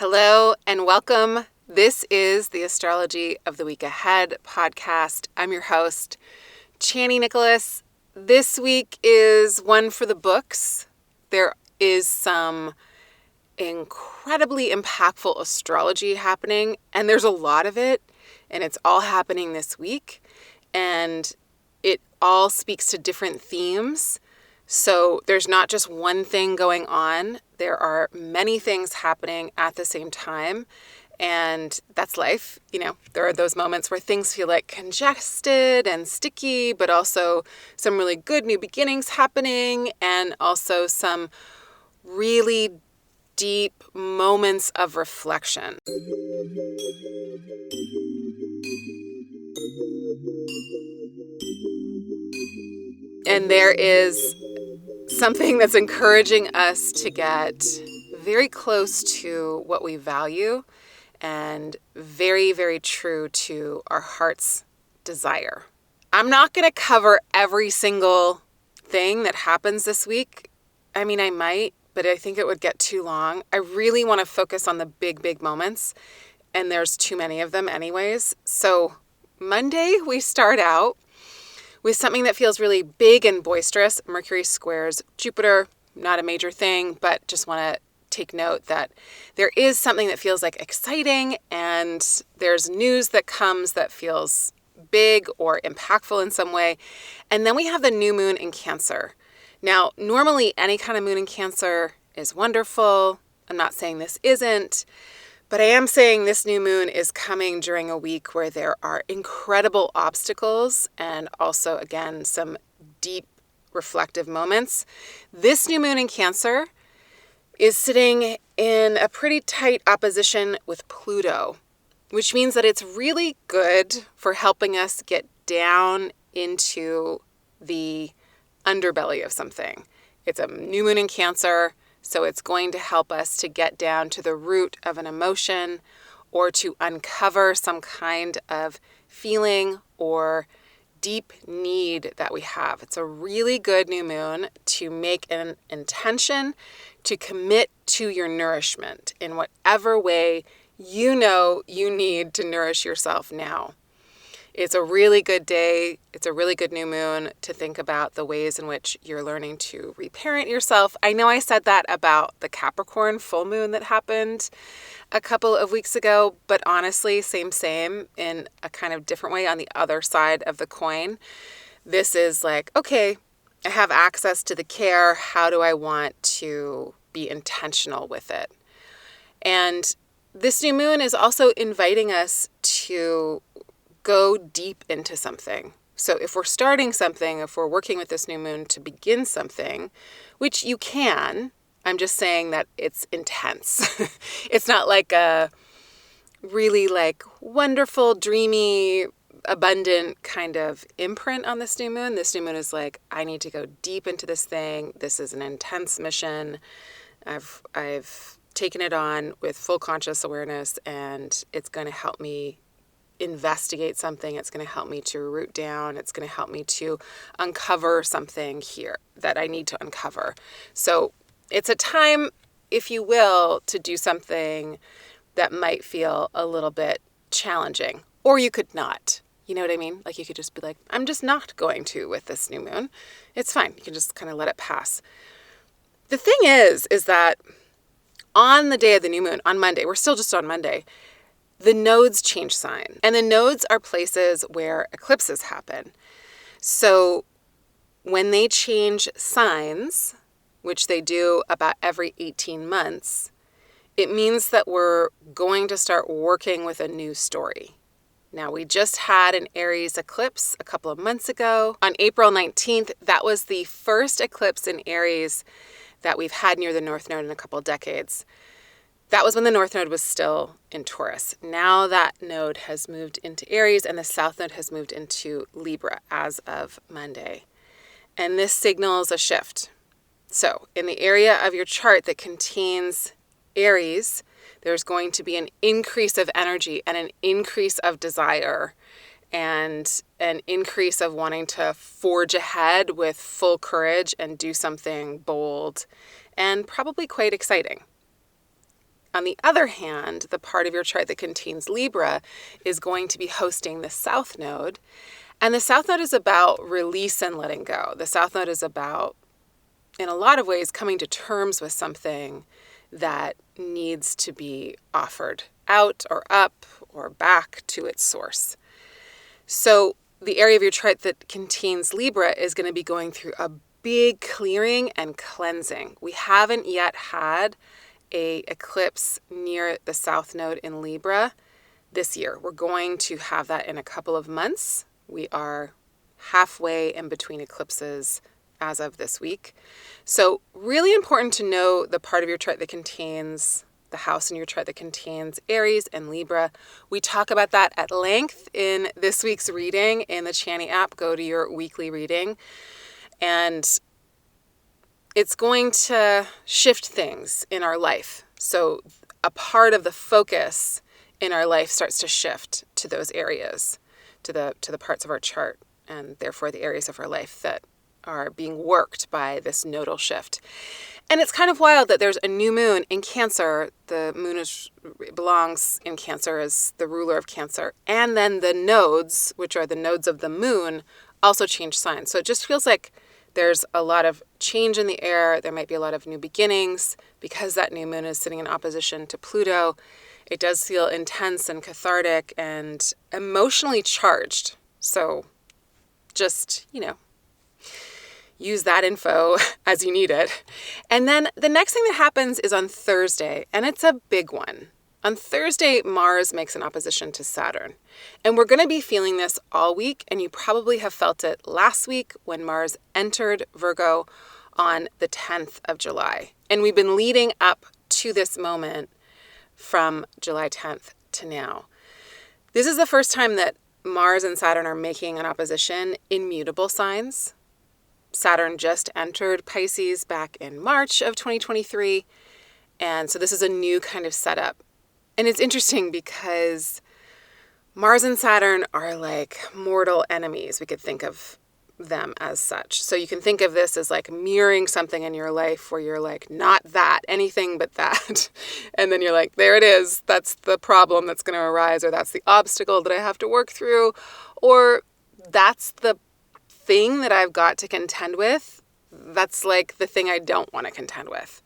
Hello and welcome. This is the Astrology of the Week Ahead podcast. I'm your host, Chani Nicholas. This week is one for the books. There is some incredibly impactful astrology happening, and there's a lot of it, and it's all happening this week, and it all speaks to different themes. So there's not just one thing going on. There are many things happening at the same time, and that's life. There are those moments where things feel like congested and sticky, but also some really good new beginnings happening, and also some really deep moments of reflection. And there is something that's encouraging us to get very close to what we value and very, very true to our heart's desire. I'm not going to cover every single thing that happens this week. I mean, I might, but I think it would get too long. I really want to focus on the big moments, and there's too many of them anyways. So Monday, we start out with something that feels really big and boisterous. Mercury squares Jupiter, not a major thing, but just want to take note that there is something that feels like exciting, and there's news that comes that feels big or impactful in some way. And then we have the new moon in Cancer. Now, normally any kind of moon in Cancer is wonderful. I'm not saying this isn't, but I am saying this new moon is coming during a week where there are incredible obstacles and also, again, some deep reflective moments. This new moon in Cancer is sitting in a pretty tight opposition with Pluto, which means that it's really good for helping us get down into the underbelly of something. It's a new moon in Cancer, so it's going to help us to get down to the root of an emotion or to uncover some kind of feeling or deep need that we have. It's a really good new moon to make an intention to commit to your nourishment in whatever way you know you need to nourish yourself now. It's a really good day. It's a really good new moon to think about the ways in which you're learning to reparent yourself. I know I said that about the Capricorn full moon that happened a couple of weeks ago, but honestly, same in a kind of different way on the other side of the coin. This is like, okay, I have access to the care. How do I want to be intentional with it? And this new moon is also inviting us to go deep into something. So if we're starting something, if we're working with this new moon to begin something, which you can, I'm just saying that it's intense. It's not like a really wonderful, dreamy, abundant kind of imprint on this new moon. This new moon is like, I need to go deep into this thing. This is an intense mission. I've taken it on with full conscious awareness, and it's going to help me investigate something. It's going to help me to root down. It's going to help me to uncover something here that I need to uncover. So it's a time, if you will, to do something that might feel a little bit challenging, or you could not. You know what I mean? Like you could just be like, I'm just not going to with this new moon. It's fine. You can just kind of let it pass. The thing is that on the day of the new moon, on Monday, we're still just on Monday, the nodes change sign. And the nodes are places where eclipses happen. So when they change signs, which they do about every 18 months, it means that we're going to start working with a new story. Now, we just had an Aries eclipse a couple of months ago. On April 19th, that was the first eclipse in Aries that we've had near the North Node in a couple of decades. That was when the North Node was still in Taurus. Now that node has moved into Aries, and the South Node has moved into Libra as of Monday. And this signals a shift. So in the area of your chart that contains Aries, there's going to be an increase of energy and an increase of desire and an increase of wanting to forge ahead with full courage and do something bold and probably quite exciting. On the other hand, the part of your chart that contains Libra is going to be hosting the South Node. And the South Node is about release and letting go. The South Node is about, in a lot of ways, coming to terms with something that needs to be offered out or up or back to its source. So the area of your chart that contains Libra is going to be going through a big clearing and cleansing. We haven't yet had an eclipse near the South Node in Libra this year. We're going to have that in a couple of months. We are halfway in between eclipses as of this week. So really important to know the part of your chart that contains the house in your chart that contains Aries and Libra. We talk about that at length in this week's reading in the Chani app. Go to your weekly reading. And it's going to shift things in our life. So a part of the focus in our life starts to shift to those areas, to the parts of our chart, and therefore the areas of our life that are being worked by this nodal shift. And it's kind of wild that there's a new moon in Cancer. The moon belongs in Cancer as the ruler of Cancer. And then the nodes, which are the nodes of the moon, also change signs. So it just feels like there's a lot of change in the air. There might be a lot of new beginnings. Because that new moon is sitting in opposition to Pluto, it does feel intense and cathartic and emotionally charged. So just, use that info as you need it. And then the next thing that happens is on Thursday, and it's a big one. On Thursday, Mars makes an opposition to Saturn. And we're going to be feeling this all week, and you probably have felt it last week when Mars entered Virgo on the 10th of July. And we've been leading up to this moment from July 10th to now. This is the first time that Mars and Saturn are making an opposition in mutable signs. Saturn just entered Pisces back in March of 2023. And so this is a new kind of setup. And it's interesting because Mars and Saturn are like mortal enemies. We could think of them as such. So you can think of this as like mirroring something in your life where you're like, not that, anything but that. And then you're like, there it is. That's the problem that's going to arise, or that's the obstacle that I have to work through, or that's the thing that I've got to contend with. That's like the thing I don't want to contend with.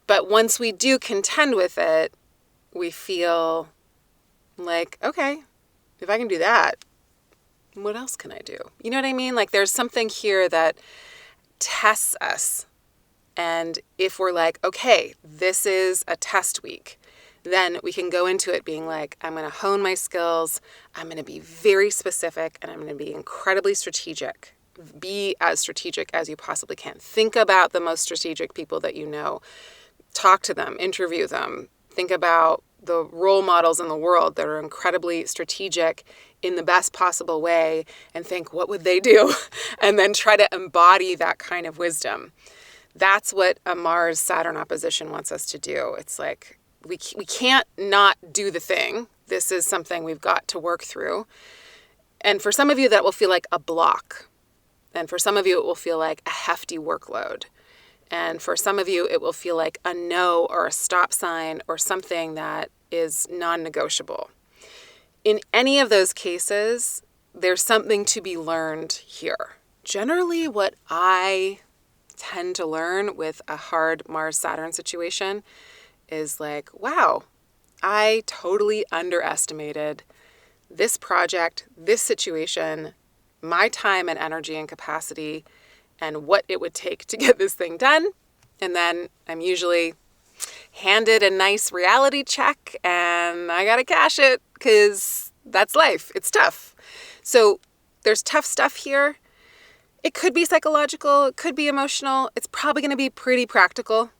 But once we do contend with it, we feel like, okay, if I can do that, what else can I do? You know what I mean? Like there's something here that tests us. And if we're like, okay, this is a test week, then we can go into it being like, I'm going to hone my skills. I'm going to be very specific, and I'm going to be incredibly strategic. Be as strategic as you possibly can. Think about the most strategic people that you know. Talk to them, interview them. Think about the role models in the world that are incredibly strategic in the best possible way, and think, what would they do? And then try to embody that kind of wisdom. That's what a Mars-Saturn opposition wants us to do. It's like, we can't not do the thing. This is something we've got to work through. And for some of you, that will feel like a block. And for some of you, it will feel like a hefty workload. And for some of you, it will feel like a no or a stop sign or something that is non-negotiable. In any of those cases, there's something to be learned here. Generally, what I tend to learn with a hard Mars-Saturn situation is like, wow, I totally underestimated this project, this situation, my time and energy and capacity, and what it would take to get this thing done. And then I'm usually handed a nice reality check, and I gotta cash it because that's life. It's tough. So there's tough stuff here. It could be psychological, it could be emotional. It's probably going to be pretty practical.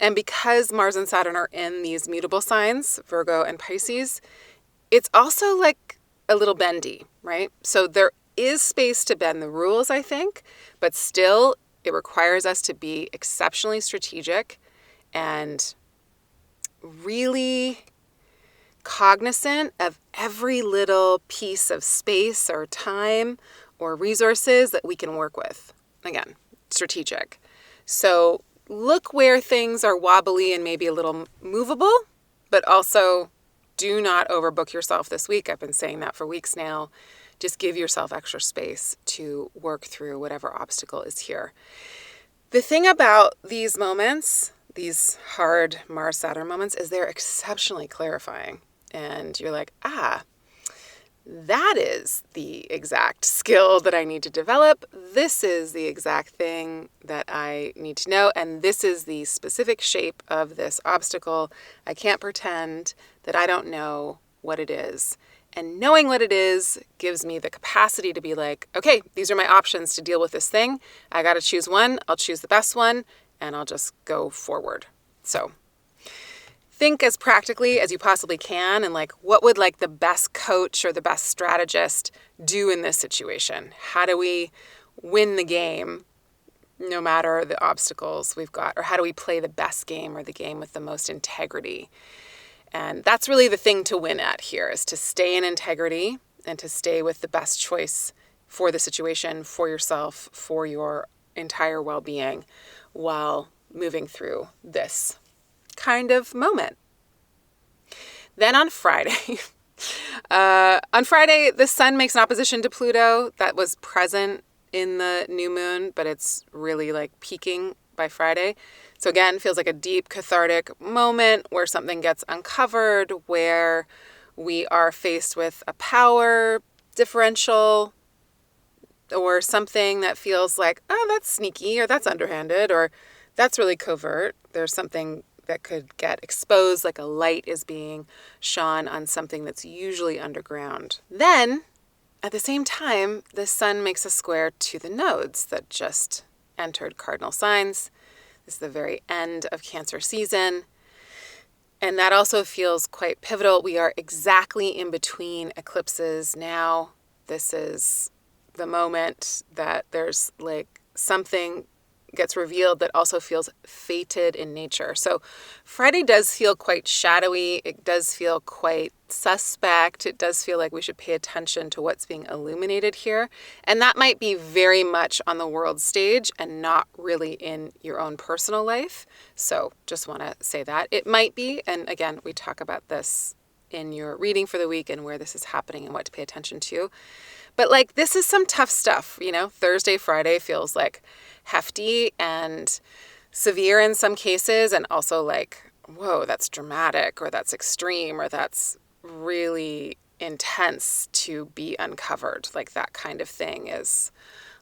And because Mars and Saturn are in these mutable signs, Virgo and Pisces, it's also like a little bendy, right? So there is space to bend the rules, I think, but still it requires us to be exceptionally strategic and really cognizant of every little piece of space or time or resources that we can work with. Again, strategic. So look where things are wobbly and maybe a little movable, but also do not overbook yourself this week. I've been saying that for weeks now. Just give yourself extra space to work through whatever obstacle is here. The thing about these moments, these hard Mars-Saturn moments, is they're exceptionally clarifying. And you're like, that is the exact skill that I need to develop. This is the exact thing that I need to know. And this is the specific shape of this obstacle. I can't pretend that I don't know what it is. And knowing what it is gives me the capacity to be like, okay, these are my options to deal with this thing. I got to choose one. I'll choose the best one, and I'll just go forward. So think as practically as you possibly can, and like, what would like the best coach or the best strategist do in this situation? How do we win the game no matter the obstacles we've got? Or how do we play the best game or the game with the most integrity? And that's really the thing to win at here, is to stay in integrity and to stay with the best choice for the situation, for yourself, for your entire well-being while moving through this kind of moment. Then on Friday, the sun makes an opposition to Pluto that was present in the new moon, but it's really like peaking by Friday. So again, feels like a deep cathartic moment where something gets uncovered, where we are faced with a power differential or something that feels like, oh, that's sneaky, or that's underhanded, or that's really covert. There's something that could get exposed, like a light is being shone on something that's usually underground. Then, at the same time, the sun makes a square to the nodes that just entered cardinal signs. This is the very end of Cancer season. And that also feels quite pivotal. We are exactly in between eclipses now. This is the moment that there's like something gets revealed that also feels fated in nature. So Friday does feel quite shadowy. It does feel quite suspect. It does feel like we should pay attention to what's being illuminated here. And that might be very much on the world stage and not really in your own personal life. So just want to say that. It might be, and again, we talk about this in your reading for the week and where this is happening and what to pay attention to. But like, this is some tough stuff, Thursday, Friday feels like hefty and severe in some cases, and also like, whoa, that's dramatic, or that's extreme, or that's really intense to be uncovered. Like, that kind of thing is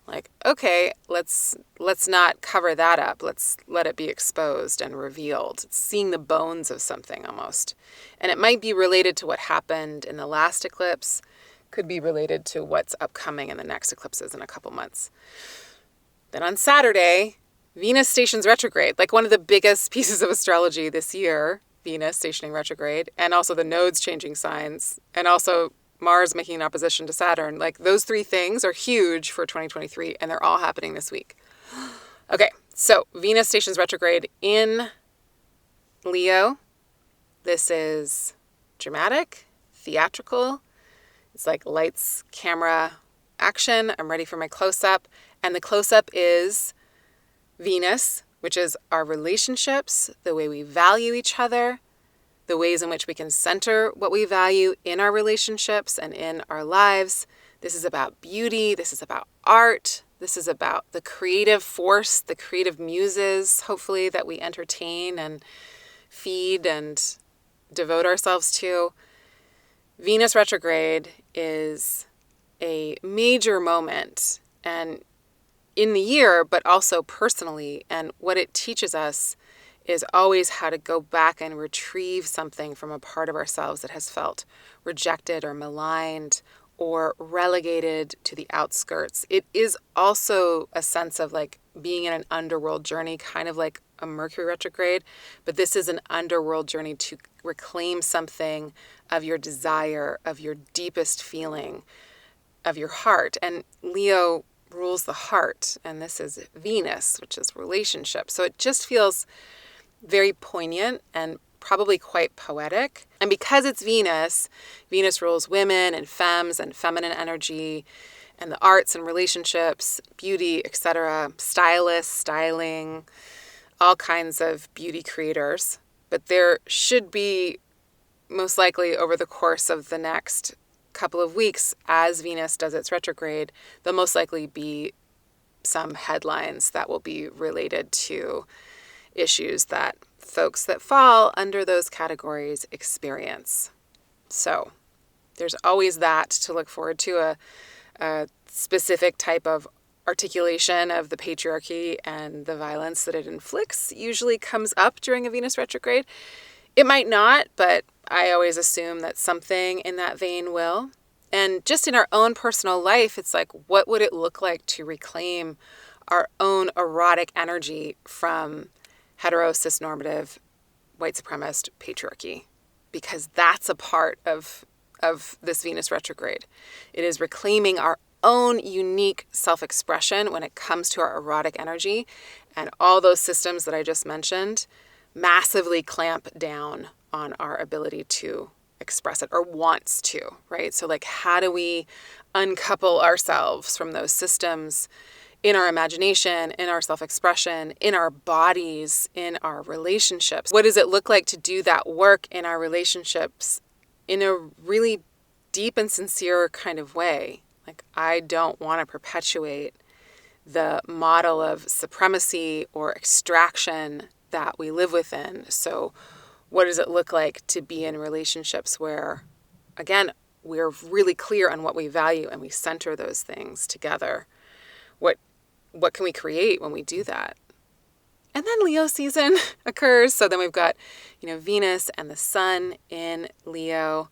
like, okay, let's not cover that up. Let's let it be exposed and revealed. It's seeing the bones of something almost. And it might be related to what happened in the last eclipse, could be related to what's upcoming in the next eclipses in a couple months. Then on Saturday, Venus stations retrograde, like one of the biggest pieces of astrology this year, Venus stationing retrograde, and also the nodes changing signs, and also Mars making an opposition to Saturn. Like, those three things are huge for 2023, and they're all happening this week. Okay, so Venus stations retrograde in Leo. This is dramatic, theatrical. It's like lights, camera, action. I'm ready for my close-up. And the close-up is Venus, which is our relationships, the way we value each other, the ways in which we can center what we value in our relationships and in our lives. This is about beauty. This is about art. This is about the creative force, the creative muses, hopefully, that we entertain and feed and devote ourselves to. Venus retrograde is a major moment, and in the year, but also personally. And what it teaches us is always how to go back and retrieve something from a part of ourselves that has felt rejected or maligned or relegated to the outskirts. It is also a sense of like being in an underworld journey, kind of like a Mercury retrograde, but this is an underworld journey to reclaim something of your desire, of your deepest feeling, of your heart. And Leo rules the heart, and this is Venus, which is relationships. So it just feels very poignant and probably quite poetic. And because it's Venus, Venus rules women and femmes and feminine energy and the arts and relationships, beauty, etc., stylists, styling, all kinds of beauty creators, but there should be, most likely over the course of the next couple of weeks, as Venus does its retrograde, there'll most likely be some headlines that will be related to issues that folks that fall under those categories experience. So there's always that to look forward to, a specific type of articulation of the patriarchy and the violence that it inflicts usually comes up during a Venus retrograde. It might not, but I always assume that something in that vein will. And just in our own personal life, it's like, what would it look like to reclaim our own erotic energy from hetero, cis-normative, white supremacist patriarchy? Because that's a part of this Venus retrograde. It is reclaiming our own unique self-expression when it comes to our erotic energy, and all those systems that I just mentioned massively clamp down on our ability to express it, or wants to, right? So like, how do we uncouple ourselves from those systems in our imagination, in our self-expression, in our bodies, in our relationships? What does it look like to do that work in our relationships in a really deep and sincere kind of way? Like, I don't want to perpetuate the model of supremacy or extraction that we live within. So what does it look like to be in relationships where, again, we're really clear on what we value and we center those things together? What can we create when we do that? And then Leo season occurs. So then we've got, Venus and the sun in Leo,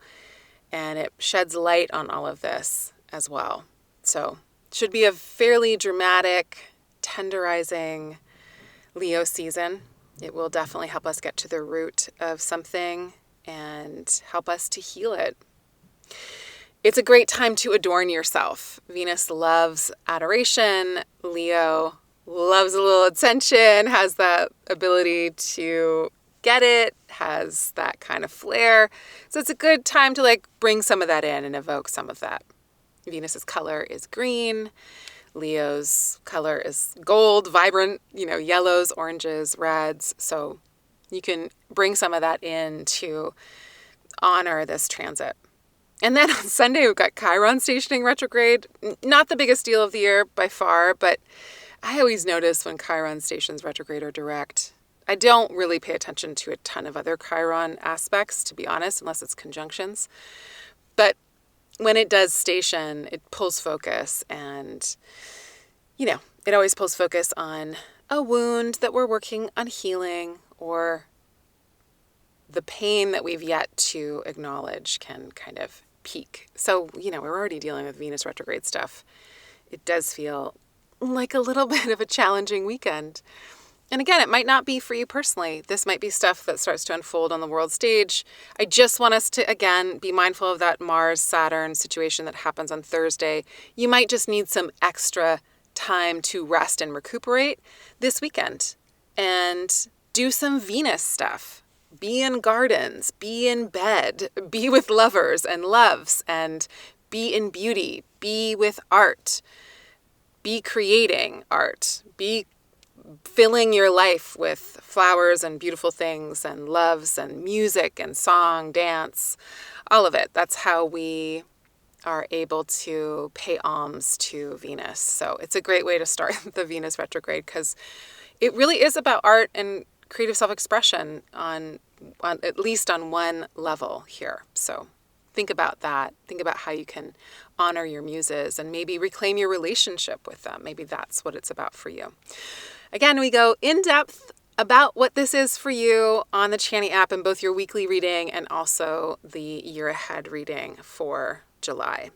and it sheds light on all of this as well. So it should be a fairly dramatic, tenderizing Leo season. It will definitely help us get to the root of something and help us to heal it. It's a great time to adorn yourself. Venus loves adoration. Leo loves a little attention, has that ability to get it, has that kind of flair. So it's a good time to bring some of that in and evoke some of that. Venus's color is green. Leo's color is gold, vibrant, yellows, oranges, reds. So you can bring some of that in to honor this transit. And then on Sunday, we've got Chiron stationing retrograde. Not the biggest deal of the year by far, but I always notice when Chiron stations retrograde or direct. I don't really pay attention to a ton of other Chiron aspects, to be honest, unless it's conjunctions. But when it does station, it pulls focus, and, it always pulls focus on a wound that we're working on healing, or the pain that we've yet to acknowledge can kind of peak. So, we're already dealing with Venus retrograde stuff. It does feel like a little bit of a challenging weekend. And again, it might not be for you personally. This might be stuff that starts to unfold on the world stage. I just want us to, again, be mindful of that Mars-Saturn situation that happens on Thursday. You might just need some extra time to rest and recuperate this weekend and do some Venus stuff. Be in gardens, be in bed, be with lovers and loves, and be in beauty, be with art, be creating art, be filling your life with flowers and beautiful things and loves and music and song, dance, all of it. That's how we are able to pay alms to Venus. So it's a great way to start the Venus retrograde, because it really is about art and creative self-expression on at least on one level here. So think about that. Think about how you can honor your muses and maybe reclaim your relationship with them. Maybe that's what it's about for you. Again, we go in depth about what this is for you on the Chani app in both your weekly reading and also the year ahead reading for July.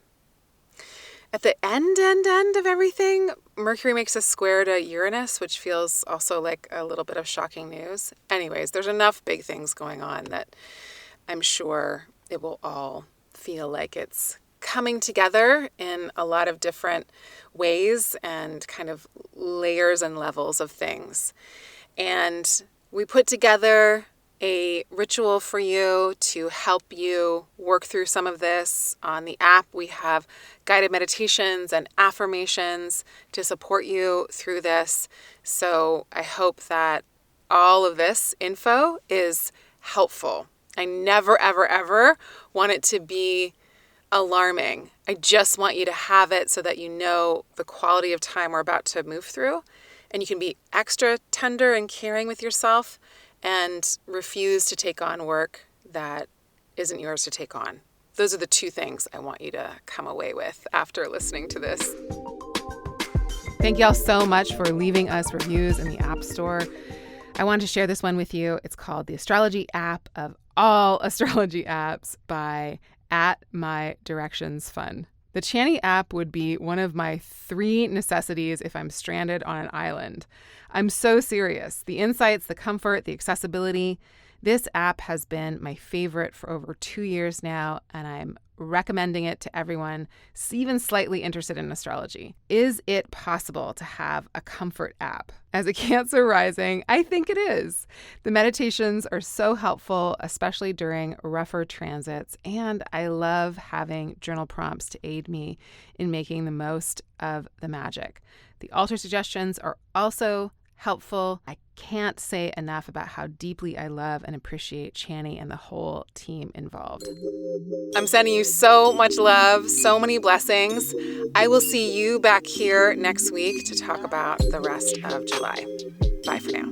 At the end of everything, Mercury makes a square to Uranus, which feels also like a little bit of shocking news. Anyways, there's enough big things going on that I'm sure it will all feel like it's coming together in a lot of different ways and kind of layers and levels of things. And we put together a ritual for you to help you work through some of this. On the app, we have guided meditations and affirmations to support you through this. So I hope that all of this info is helpful. I never, ever, ever want it to be alarming. I just want you to have it so that you know the quality of time we're about to move through, and you can be extra tender and caring with yourself and refuse to take on work that isn't yours to take on. Those are the two things I want you to come away with after listening to this. Thank y'all so much for leaving us reviews in the App Store. I wanted to share this one with you. It's called the Astrology app of all astrology apps by @MyDirectionsFun. The Chani app would be one of my 3 necessities if I'm stranded on an island. I'm so serious. The insights, the comfort, the accessibility. This app has been my favorite for over 2 years now, and I'm recommending it to everyone even slightly interested in astrology. Is it possible to have a comfort app? As a Cancer rising, I think it is. The meditations are so helpful, especially during rougher transits, and I love having journal prompts to aid me in making the most of the magic. The altar suggestions are also helpful. I can't say enough about how deeply I love and appreciate Chani and the whole team involved. I'm sending you so much love, so many blessings. I will see you back here next week to talk about the rest of July. Bye for now.